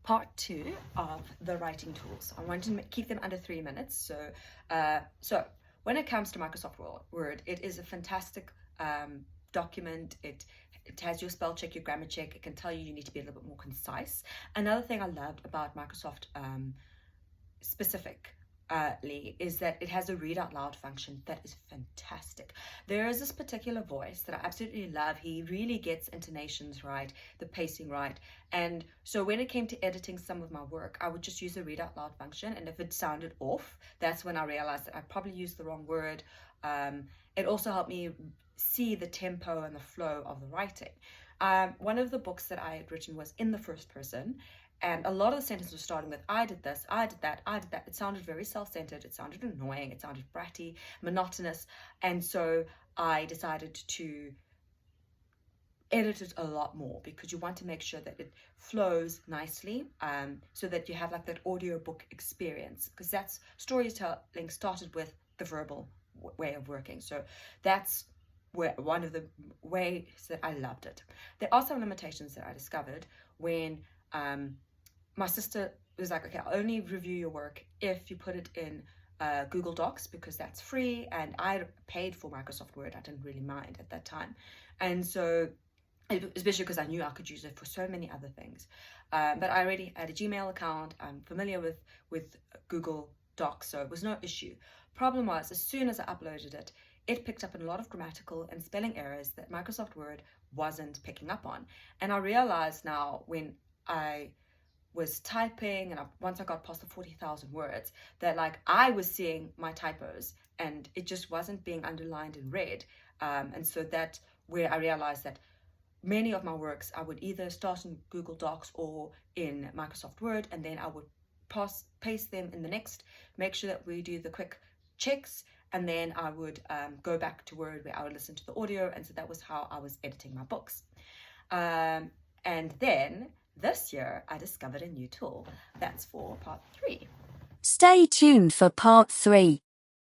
part 2 of the writing tools. I want to keep them under 3 minutes. So when it comes to Microsoft Word, it is a fantastic document. It has your spell check, your grammar check. It can tell you need to be a little bit more concise. Another thing I loved about Microsoft specifically is that it has a read out loud function that is fantastic. There is this particular voice that I absolutely love. He really gets intonations right, the pacing right. And so when it came to editing some of my work, I would just use the read out loud function. And if it sounded off, that's when I realized that I probably used the wrong word. It also helped me see the tempo and the flow of the writing. One of the books that I had written was in the first person. And a lot of the sentences were starting with, I did this, I did that, I did that. It sounded very self-centered. It sounded annoying. It sounded bratty, monotonous. And so I decided to edit it a lot more, because you want to make sure that it flows nicely, so that you have like that audiobook experience, because that's storytelling started with the verbal way of working. So that's one of the ways that I loved it. There are some limitations that I discovered when my sister was like, okay, I'll only review your work if you put it in Google Docs, because that's free, and I paid for Microsoft Word. I didn't really mind at that time. And so, especially because I knew I could use it for so many other things. But I already had a Gmail account. I'm familiar with Google Docs, so it was no issue. Problem was, as soon as I uploaded it, it picked up a lot of grammatical and spelling errors that Microsoft Word wasn't picking up on. And I realized now, when I was typing, and once I got past the 40,000 words, that like I was seeing my typos and it just wasn't being underlined and read. And so that's where I realized that many of my works, I would either start in Google Docs or in Microsoft Word, and then I would paste them in the next, make sure that we do the quick checks, and then I would go back to Word, where I would listen to the audio. And so that was how I was editing my books. And then this year, I discovered a new tool. That's for part 3. Stay tuned for part 3.